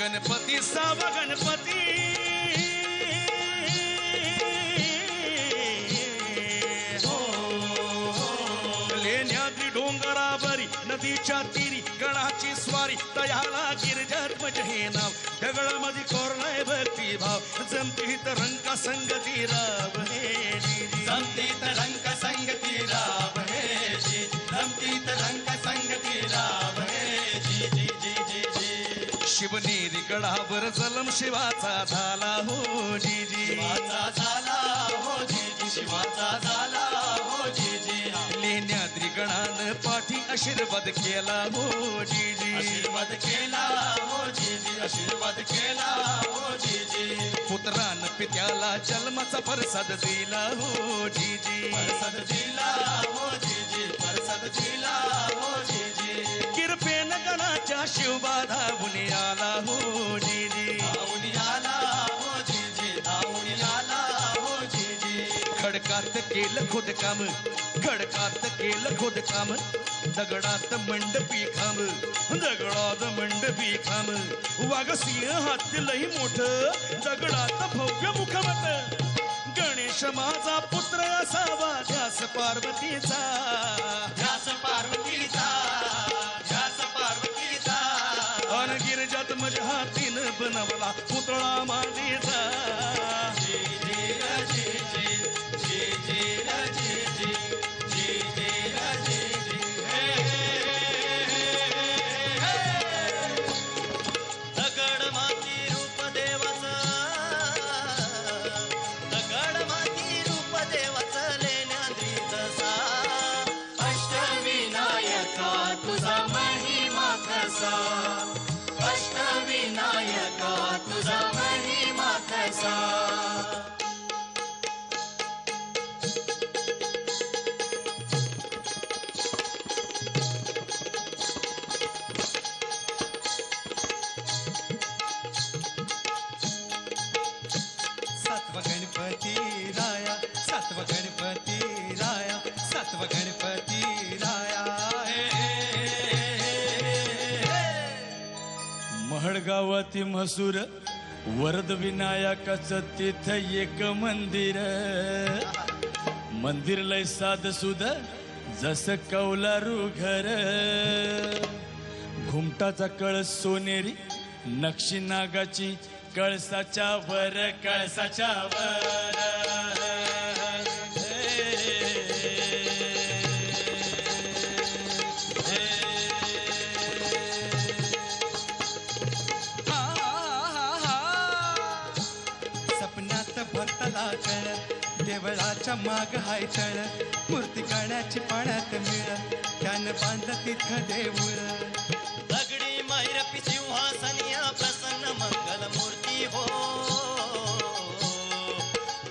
गणपती सावा गणपती लेण्याद्री डोंगरावरी नदीच्या तीरी गणाची स्वारी तयाला गिरजात्मज हे नाव ढगळामध्ये कोरलाय भक्ती भाव जमतीत रंका संगती राव हे जमतीत रंका संगती राव हे जी जमतीत रंका संगती राव हे जी जी जी जी जी शिवनेरी गडावर जलम शिवाचा झाला हो जी जी शिवाचा झाला हो जी जी शिवाचा झाला हो जी जी लेण्याद्री गणान पाठी आशीर्वाद केला हो जी जी आशीर्वाद केला हो जी जी आशीर्वाद केला हो जी जी पुत्रान पित्याला जन्माचा प्रसाद दिला हो जी जी प्रसाद दिला हो जी जी प्रसाद दिला हो जी जी कृपेन गणाच्या शिवबा धावून आला हो जी जी धावून आला हो जी जी धावून आला हो जी जी खडकात केलं खोदकाम खडकात केलं खोदकाम दगडात मंडपी खांब दगडात मंडपी खांब वाघ सिंह हाती लई मोठं दगडात भव्य मुखमत गणेश माझा पुत्र असावा ध्यास पार्वतीचा ध्यास पार्वतीचा ध्यास पार्वतीचा अन गिरजात माझ्या हातीन बनवला पुतळा मातीचा जी जी जी जी जी जी जी जी जी दगड माती रूप देवाचा दगड माती रूप देवाचा लेण्याद्री तसा अष्टविनायका तुझा महिमा कसा अष्टविनायका तुझा महिमा कसा महडगावाती म्हसूर वरद विनायकाचं तिथं एक मंदिर मंदिर लय साध सुध जस कौलारू घर घुमटाचा कळस सोनेरी नक्षी नागाची कळसाच्या वर कळसाच्या वर देवळाच्या माग हाय तळ मूर्ती करण्याची पाण्यात मिळ त्यानं बांधलं तिथं देऊळ दगडी मैरपी सिंहासनिया प्रसन्न मंगल मूर्ती हो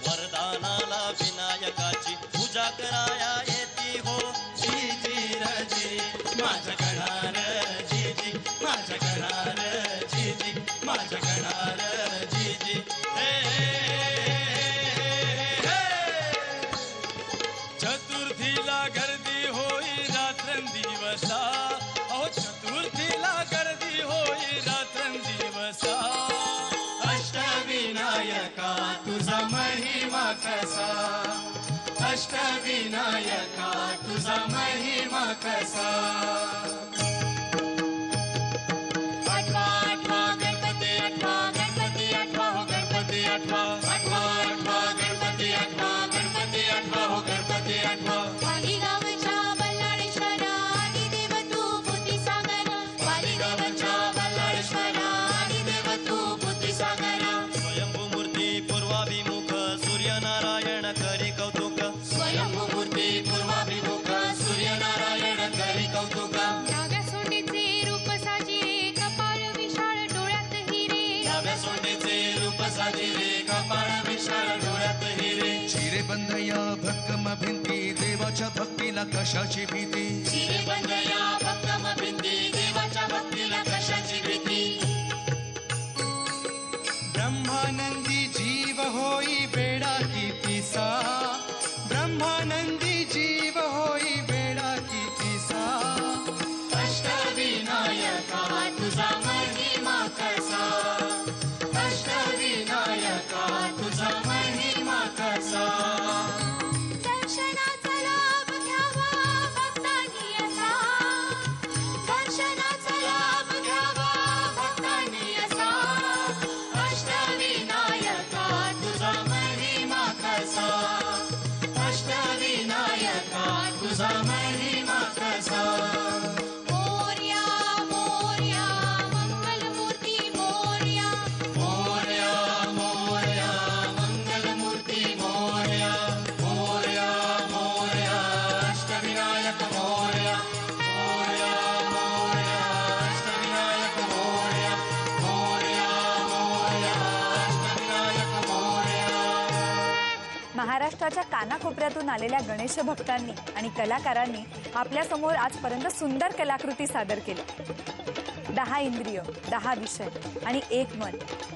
वरदानाला विनायकाची पूजा कराया येती हो जी जी रजी माझ्या गणार जी जी माझ्या गणार जी जी माझ्या गणार जी जी चतुर्थीला गर्दी होई रात्रंदिवसा अहो चतुर्थीला गर्दी होई रात्रंदिवसा अष्टविनायका तुझा महिमा कसा अष्टविनायका तुझा महिमा कसा आठवा आठवा गणपती आठवा गणपती आठवा हो गणपती आठवा आठवा आठवा गणपती आठवा गणपती आठवा हो गणपती आठवा वालीगावच्या बल्लाळेश्वरा आदिदेव तू बुद्धिसागर वालीगावच्या बल्लाळेश्वरा आदिदेव तू बुद्धिसागरा स्वयंभू मूर्ती पूर्वाभिमुख सूर्यनारायण करी कौतुक स्वयंभू मूर्ती पूर्वाभिमुख सूर्यनारायण करी कौतुक डाव्या सोंडीचे रूप साजिरे कपाळ विशाळ डोळ्यात हिरे डाव्या सोंडीचे रूप साजिरे कपाळ विशाळ डोळ्यात हिरे चिरे बंधया भक्कम भिंती देवाच्या भक्तीला कशाची भीती चिरे बंधया भक्कम भिंती देवाच्या भक्तीला कशाची भीती ब्रह्मानंदी जीव होई वेडा कितीसा ब्रह्मानंदी जीव होई वेडा कितीसा अष्टविनायका तुझा महिमा कसा अष्टविनायका तुझा महिमा कसा दर्शनाचा लाभ घ्यावा भक्तांनी असा दर्शनाचा लाभ घ्यावा भक्तांनी असा अष्टविनायका तुझा महिमा कसा अष्टविनायका तुझा महिमा कसा मोरया मोरया मंगलमूर्ती मोरया मोरया मोरया मंगलमूर्ती मोरया मोरया मोरया अष्टविनायक मोरया मोरया मोरया अष्टविनायक मोरया मोरया मोरया अष्टविनायक मोरया महाराष्ट्राच्या कानाकोपऱ्यातून आलेल्या गणेश भक्तांनी आणि कलाकारांनी आपल्या समोर आजपर्यंत सुंदर कलाकृती सादर केल्या 10 इंद्रिय 10 विषय आणि 1 मन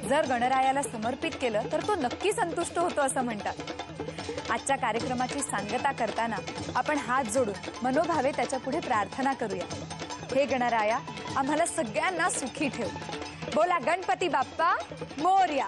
जर गणरायाला समर्पित केलं तर तो नक्की संतुष्ट होतो असं म्हणतात। आजच्या कार्यक्रमाची सांगता करताना आपण हात जोडून मनोभावे त्याच्या पुढे प्रार्थना करूया। हे गणराया आम्हाला सगळ्यांना सुखी ठेव। बोला गणपती बाप्पा मोरया।